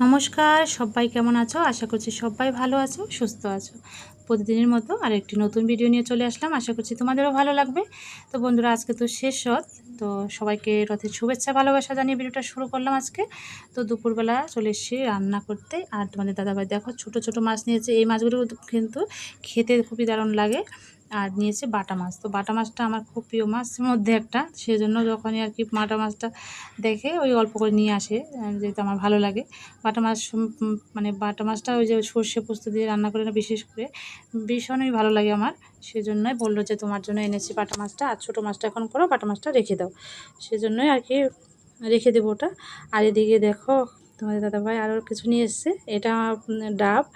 নমস্কার, সবাই কেমন আছো? আশা করছি সবাই ভালো আছো, সুস্থ আছো। প্রতিদিনের মতো আরেকটি নতুন ভিডিও নিয়ে চলে আসলাম। আশা করছি তোমাদেরও ভালো লাগবে। তো বন্ধুরা, আজকে তো শেষ রথ। তো সবাইকে রথের শুভেচ্ছা ভালোবাসা জানিয়ে ভিডিওটা শুরু করলাম আজকে। তো দুপুরবেলা চলে এসেছি রান্না করতে। আর তোমাদের দাদাভাই দেখো ছোট ছোট মাছ নিয়েছে। এই মাছগুলো কিন্তু খেতে খুবই দারুণ লাগে। আর নিয়েছে বাটা মাছ। তো বাটা মাছটা আমার খুব প্রিয় মাছের মধ্যে একটা, সেজন্য যখনই আর কি বাটা মাছটা দেখে ওই অল্প করে নিয়ে আসে, যেহেতু আমার ভালো লাগে। বাটা মাছ মানে বাটা মাছটা ওই যে সর্ষে পোস্ত দিয়ে রান্না করে না, বিশেষ করে ভীষণই ভালো লাগে আমার। সেজন্যই বললো যে তোমার জন্য এনেছি বাটা মাছটা, আর ছোটো মাছটা এখন করো, বাটা মাছটা রেখে দাও। সেজন্যই আর কি রেখে দেবো ওটা। আর এদিকে দেখো তোমাদের দাদাভাই আরও কিছু নিয়ে এসছে। এটা ডাব।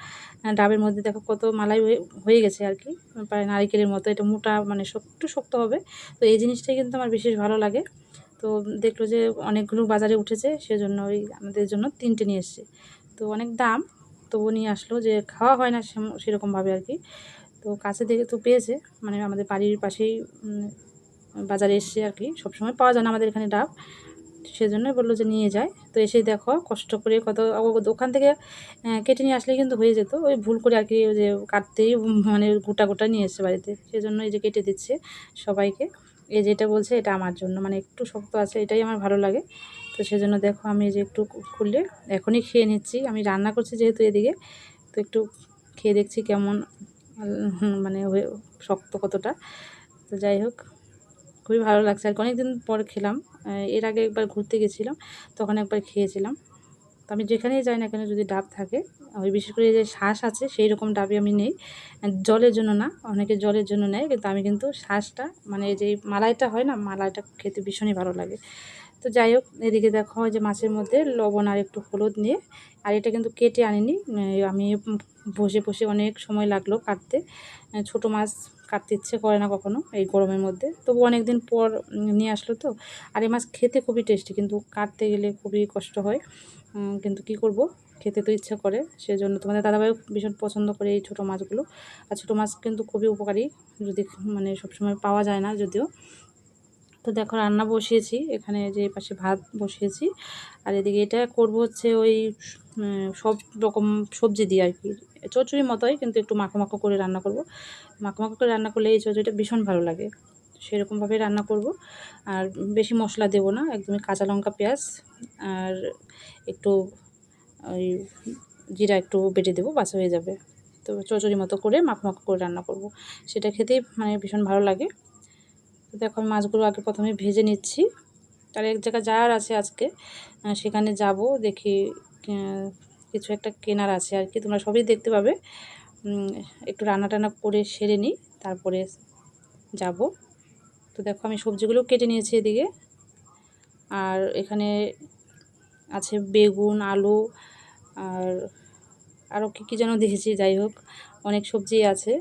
ডাবের মধ্যে দেখো কত মালাই হয়ে গেছে আর কি, প্রায় নারিকেলের মতো। এটা মোটা, মানে একটু শক্ত হবে। তো এই জিনিসটাই কিন্তু আমার বিশেষ ভালো লাগে। তো দেখলো যে অনেকগুলো বাজারে উঠেছে, সেজন্য ওই আমাদের জন্য 3টে নিয়ে এসছে। তো অনেক দাম, তবুও নিয়ে আসলো, যে খাওয়া হয় না সেরকমভাবে আর কি। তো কাছে দেখে তো পেয়েছে, মানে আমাদের বাড়ির পাশেই বাজারে এসছে আর কি। সবসময় পাওয়া যায় না আমাদের এখানে ডাব, সেজন্যই বললো যে নিয়ে যায়। তো এসে দেখো কষ্ট করে কত ওখান থেকে কেটে নিয়ে আসলে কিন্তু হয়ে যেত, ওই ভুল করে আর কি, ওই যে কাটতেই মানে গোটা গোটা নিয়ে এসছে বাড়িতে। সেজন্য এই যে কেটে দিচ্ছে সবাইকে। এই যেটা বলছে এটা আমার জন্য, মানে একটু শক্ত আছে, এটাই আমার ভালো লাগে। তো সেজন্য দেখো আমি এই যে একটু খুললে এখনই খেয়ে নিচ্ছি। আমি রান্না করছি যেহেতু এদিকে, তো একটু খেয়ে দেখছি কেমন মানে শক্ত কতটা। তো যাই হোক, খুবই ভালো লাগছে আর কি। অনেকদিন পর খেলাম। এর আগে একবার ঘুরতে গেছিলাম, তখন একবার খেয়েছিলাম। তো আমি যেখানেই যাই না কেন, যদি ডাব থাকে, ওই বিশেষ করে যে শ্বাস আছে সেই রকম ডাবই আমি নেই। জলের জন্য না, অনেকে জলের জন্য নেয়, কিন্তু আমি কিন্তু শ্বাসটা, মানে যে মালাইটা হয় না, মালাইটা খেতে ভীষণই ভালো লাগে। তো যাই হোক, এদিকে দেখো যে মাছের মধ্যে লবণ আর একটু হলুদ নিয়ে, আর এটা কিন্তু কেটে আনিনি, আমি বসে বসে অনেক সময় লাগলো কাটতে। ছোটো মাছ কাটতে ইচ্ছে করে না কখনো এই গরমের মধ্যে, তবু অনেক দিন পর নিয়ে আসলো তো। আর এই মাছ খেতে খুবই টেস্টি, কিন্তু কাটতে গেলে খুবই কষ্ট হয়। কিন্তু কি করব, খেতে তো ইচ্ছা করে। সেজন্য তোমাদের দাদাভাইও ভীষণ পছন্দ করে এই ছোটো মাছগুলো। আর ছোটো মাছ কিন্তু খুবই উপকারী, যদি মানে সবসময় পাওয়া যায় না যদিও। তো দেখো রান্না বসিয়েছি এখানে, যে পাশে ভাত বসিয়েছি। আর এদিকে এটা করব হচ্ছে ওই সব রকম সবজি দিয়ে আর কি, চচ্চড়ির মতোই, কিন্তু একটু মাখো মাখো করে রান্না করব। মাখো মাখো করে রান্না করলে এই চচ্চড়িটা ভীষণ ভালো লাগে। সেরকমভাবে রান্না করব। আর বেশি মশলা দেব না, একদমই কাঁচা লঙ্কা, পেঁয়াজ আর একটু ওই জিরা একটু বেটে দেবো, বাছা হয়ে যাবে। তো চচ্চড়ি মতো করে মাখো মাখো করে রান্না করব, সেটা খেতেই মানে ভীষণ ভালো লাগে। তো দেখো আমি মাছগুলো আগে প্রথমে ভেজে নিচ্ছি। তার এক জায়গায় যাওয়ার আছে আজকে, সেখানে যাব, দেখি কিছু একটা কেনার আছে আর কি। তোমরা সবই দেখতে পাবে। একটু রান্না টান্না করে সেরে নিই, তারপরে যাব। তো দেখো আমি সবজিগুলো কেটে নিয়েছি এদিকে। আর এখানে আছে বেগুন, আলু, আর আরও কী যেন দেখেছি। যাই হোক, অনেক সবজি আছে।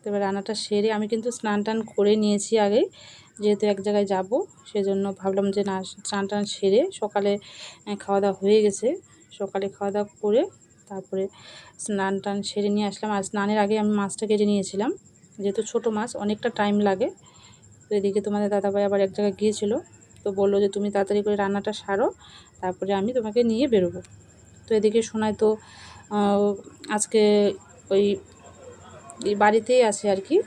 তো এবার রান্নাটা সেরে, আমি কিন্তু স্নান টান করে নিয়েছি আগে, যেহেতু এক জায়গায় যাব, সেজন্য ভাবলাম যে না, স্নান টান সেরে সকালে খাওয়া দাওয়া হয়ে গেছে, সকালে খাওয়া দাওয়া করে তারপরে স্নান টান সেরে নিয়ে আসলাম। আর স্নানের আগে আমি মাছটা কেটে নিয়েছিলাম, যেহেতু ছোটো মাছ অনেকটা টাইম লাগে। তো এদিকে তোমাদের দাদাভাই আবার এক জায়গায় গিয়েছিলো, তো বললো যে তুমি তাড়াতাড়ি করে রান্নাটা সারো, তারপরে আমি তোমাকে নিয়ে বেরোবো। তো এদিকে শোনায় তো আজকে ওই বাড়িতেই আছে আর কি।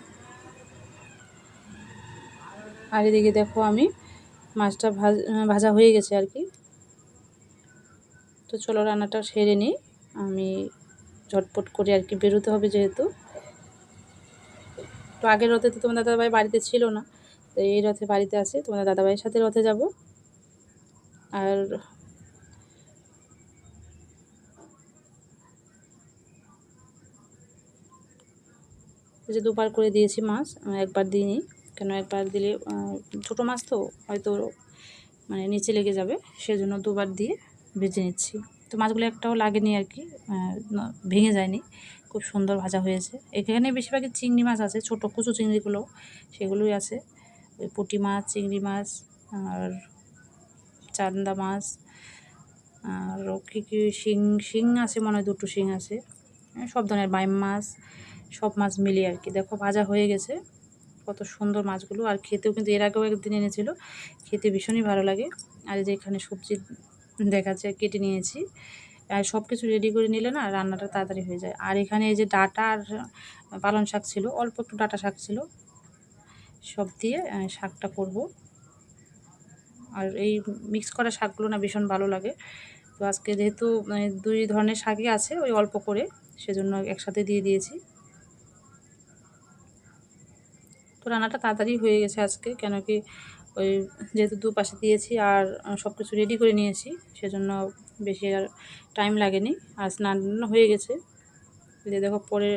আর এদিকে দেখো আমি মাছটা ভাজা হয়ে গেছে আর কি। তো চলো রান্নাটা সেরে নিই, আমি ঝটপট করে আর কি বেরোতে হবে যেহেতু। তো আগের রথে তো তোমার দাদাভাই বাড়িতে ছিল না, তো এই রথে বাড়িতে আছে, তোমাদের দাদাভাইয়ের সাথে রথে যাব। আর যে দুবার করে দিয়েছি মাছ, একবার দিইনি, কেন একবার দিলে ছোটো মাছ তো হয়তো মানে নিচে লেগে যাবে, সেজন্য দুবার দিয়ে ভেজে নিচ্ছি। তো মাছগুলো একটাও লাগেনি আর কি, ভেঙে যায়নি, খুব সুন্দর ভাজা হয়েছে। এখানে বেশিরভাগই চিংড়ি মাছ আছে, ছোটো কুচু চিংড়িগুলো সেগুলোই আছে। ওই পুঁটি মাছ, চিংড়ি মাছ, আর চান্দা মাছ, আর কী কী শিং আছে মনে হয়, 2টো শিং আছে, সব ধরনের বাইম মাছ, সব মাছ মিলিয়ে আর কি। দেখো ভাজা হয়ে গেছে, কত সুন্দর মাছগুলো। আর খেতেও কিন্তু এর আগেও একদিন এনেছিল, খেতে ভীষণই ভালো লাগে। আর এই যে এখানে সবজি দেখাচ্ছে, কেটে নিয়েছি। আর সব কিছু রেডি করে নিলে না রান্নাটা তাড়াতাড়ি হয়ে যায়। আর এখানে এই যে ডাঁটা আর পালং শাক ছিল, অল্প একটু ডাঁটা শাক ছিল, সব দিয়ে শাকটা করব। আর এই মিক্স করা শাকগুলো না ভীষণ ভালো লাগে। তো আজকে যেহেতু 2 ধরনের শাকই আছে, ওই অল্প করে, সেজন্য একসাথে দিয়ে দিয়েছি। তো রান্নাটা তাড়াতাড়ি হয়ে গেছে আজকে, কেন কি ওই যেহেতু দুপাশে দিয়েছি আর সব কিছু রেডি করে নিয়েছি, সেজন্য বেশি আর টাইম লাগেনি। আর স্নান হয়ে গেছে। যে দেখো পরে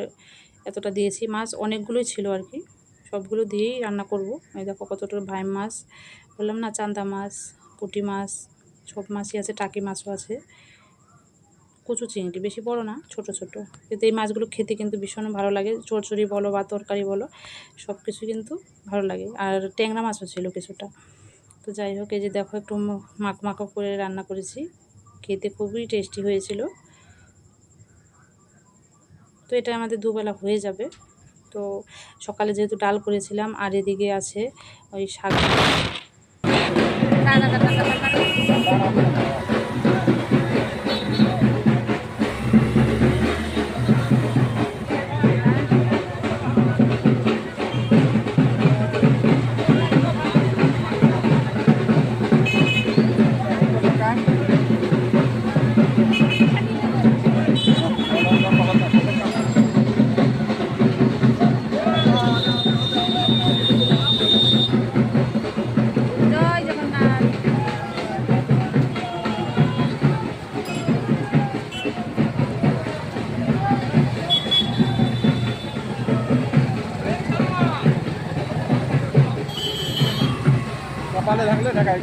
এতটা দিয়েছি, মাছ অনেকগুলোই ছিল আর কি, সবগুলো দিয়েই রান্না করব। এই দেখো কতটা ভাইম মাছ, বললাম না, চান্দা মাছ, পুঁটি মাছ, সব মাছই আছে, টাকি মাছও আছে, কচু চিংড়ি, বেশি বড় না, ছোট ছোট। কিন্তু এই মাছগুলো খেতে কিন্তু ভীষণ ভালো লাগে, চচ্চড়ি বলো বা তরকারি বলো, সব কিছু কিন্তু ভালো লাগে। আর ট্যাংরা মাছও ছিল কিছুটা। তো যাই হোক, এই যে দেখো একটু মাখো করে রান্না করেছি, খেতে খুবই টেস্টি হয়েছিল। তো এটা আমাদের দুবেলা হয়ে যাবে। তো সকালে যেহেতু ডাল করেছিলাম, আর এদিকে আছে ওই শাক।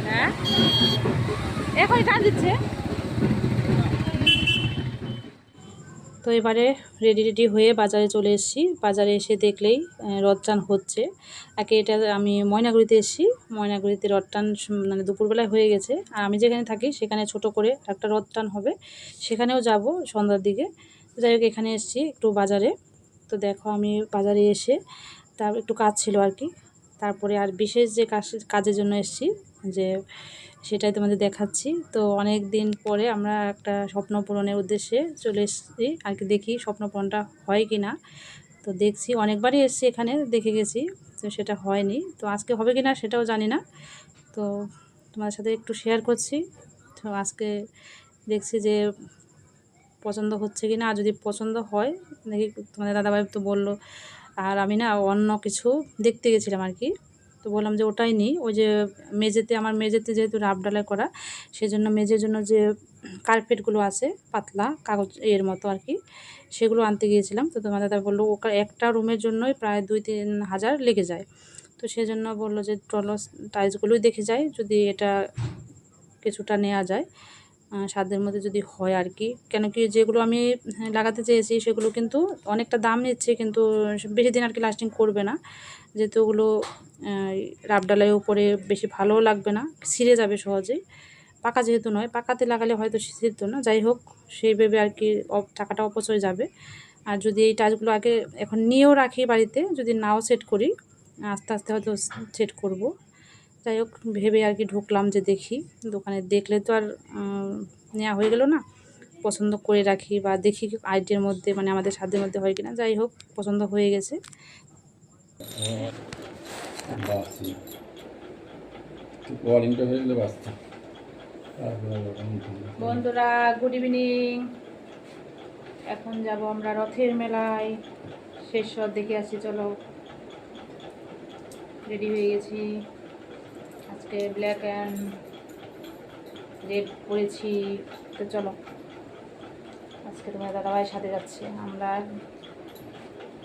হ্যাঁ, এখনই টান দিচ্ছে। তো এবারে রেডি হয়ে বাজারে চলে এসেছি। বাজারে এসে দেখলেই রথটান হচ্ছে। একে এটা আমি ময়নাগুড়িতে এসেছি, ময়নাগুড়িতে রথটান মানে দুপুরবেলায় হয়ে গেছে। আর আমি যেখানে থাকি সেখানে ছোট করে একটা রথটান হবে, সেখানেও যাব সন্ধ্যার দিকে। যাই হোক, এখানে এসেছি একটু বাজারে। তো দেখো আমি বাজারে এসে তার একটু কাজ ছিল আর কি, তারপরে আর বিশেষ যে কাজের জন্য এসেছি, যে সেটাই তোমাদের দেখাচ্ছি। তো অনেক দিন পরে আমরা একটা স্বপ্ন পূরণের উদ্দেশ্যে চলে এসেছি আর কি, দেখি স্বপ্ন পূরণটা হয় কি না। তো দেখছি, অনেকবারই এসেছি এখানে, দেখে গেছি, তো সেটা হয়নি। তো আজকে হবে কি না সেটাও জানি না। তো তোমাদের সাথে একটু শেয়ার করছি। তো আজকে দেখছি যে পছন্দ হচ্ছে কি না, আর যদি পছন্দ হয় দেখি। তোমাদের দাদাভাই তো বললো, আর আমি না অন্য কিছু দেখতে গেছিলাম আর কি। তো বললাম যে ওটাই নিই, ওই যে মেঝেতে, আমার মেঝেতে যেহেতু রাব ডালাই করা, সেজন্য মেঝের জন্য যে কার্পেটগুলো আছে পাতলা কাগজ এর মতো আর কি, সেগুলো আনতে গিয়েছিলাম। তো তোমার দাদা বললো ওটা একটা রুমের জন্যই প্রায় 2-3 হাজার লেগে যায়। তো সেজন্য বললো যে চলো টাইলসগুলোই দেখে যায়, যদি এটা কিছুটা নেওয়া যায় সাধ্যের মধ্যে যদি হয় আর কি। কেন কি যেগুলো আমি লাগাতে চেয়েছি সেগুলো কিন্তু অনেকটা দাম নিচ্ছে, কিন্তু বেশি দিন আর কি লাস্টিং করবে না, যেহেতু ওগুলো রাব ডালাইয়ের উপরে বেশি ভালোও লাগবে না, ছিঁড়ে যাবে সহজেই। পাকা যেহেতু নয়, পাকাতে লাগালে হয়তো ছিঁড়তো না। যাই হোক, সেই ভেবে আর কি টাকাটা অপচয় যাবে। আর যদি এই টাচগুলো আগে এখন নিয়েও রাখি বাড়িতে, যদি নাও সেট করি, আস্তে আস্তে হয়তো সেট করব। যাই হোক, ভেবে আর কি ঢুকলাম, যে দেখি দোকানে, দেখলে তো আর নেওয়া হয়ে গেল না, পছন্দ করে রাখি বা দেখি আইডিয়ার মধ্যে, মানে আমাদের সাধ্যের মধ্যে হয় কিনা। যাই হোক, পছন্দ হয়ে গেছে। বন্ধুরা গুড ইভিনিং। এখন যাব আমরা রথের মেলায়, শেষ রথ দেখে আসি। চলো, রেডি হয়ে গেছি। আজকে ব্ল্যাক অ্যান্ড রেড পরেছি। তো চলো, আজকে তোমার দাদাভাইয়ের সাথে যাচ্ছে। আমরা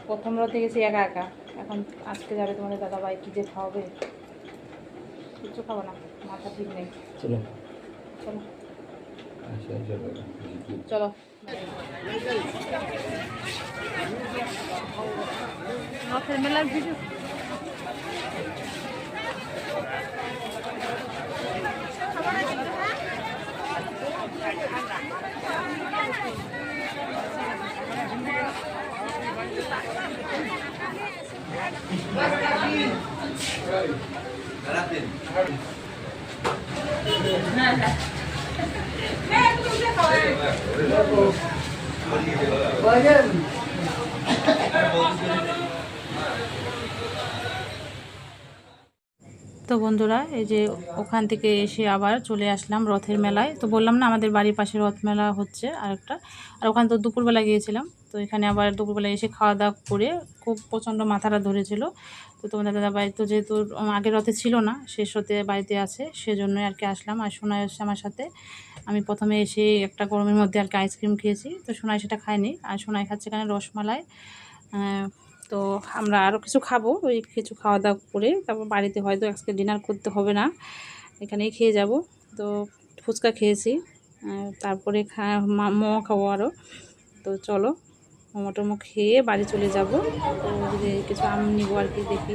প্রথম রথে গেছি একা একা, এখন আজকে যাবে তোমাদের দাদাভাই। কী যে খাওয়াবে, কিছু খাবো না, মাথা ঠিক নেই। চলো চলো চলো। রথের মেলার ভিডিও তো বন্ধুরা এই যে ওখান থেকে এসে আবার চলে আসলাম রথের মেলায়। তো বললাম না আমাদের বাড়ির পাশে রথ মেলা হচ্ছে আরেকটা, আর ওখানে তো দুপুরবেলা গিয়েছিলাম। তো এখানে আবার দুপুরবেলা এসে খাওয়া দাওয়া করে খুব প্রচণ্ড মাথাটা ধরেছিল। তো তোমাদের দাদাভাই তো যেহেতু আগের রথে ছিল না, শেষ রথে বাড়িতে আছে, সেজন্যই আর কি আসলাম। আর সোনাই এসে আমার সাথে। আমি প্রথমে এসে একটা গরমের মধ্যে আর কি আইসক্রিম খেয়েছি, তো সোনাই সেটা খায়নি, আর সোনাই খাচ্ছে এখানে রসমালাই। তো আমরা আরও কিছু খাবো, ওই কিছু খাওয়া দাওয়া করে তারপর বাড়িতে হয়তো আজকে ডিনার করতে হবে না, এখানেই খেয়ে যাব। তো ফুচকা খেয়েছি, তারপরে মোমো খাবো আরও। তো চলো মোমো টোমো খেয়ে বাড়ি চলে যাব। তো যদি কিছু আম নিবো আর কি, দেখি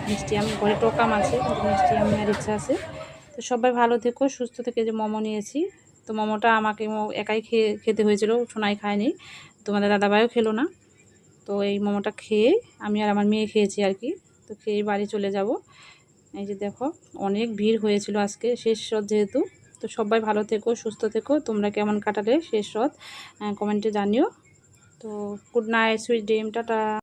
মিষ্টি আম ঘরে টক আম আছে, কিন্তু মিষ্টি আম নেওয়ার ইচ্ছা আছে। তো সবাই ভালো থেকো, সুস্থ থেকে। যে মোমো নিয়েছি, তো মোমোটা আমাকে একাই খেতে হয়েছিল, সোনাই খায়নি, তোমাদের দাদাভাইও খেলো না। তো এই মোমোটা খেয়ে আমি আর আমার মেয়ে খেয়েছি আর কি। তো খেয়ে বাড়ি চলে যাব। এই যে দেখো অনেক ভিড় হয়েছিল আজকে শেষ রথ যেহেতু। তো সবাই ভালো থেকো, সুস্থ থেকো। তোমরা কেমন কাটালে শেষ রথ কমেন্টে জানিও। তো good night, sweet dream, tata.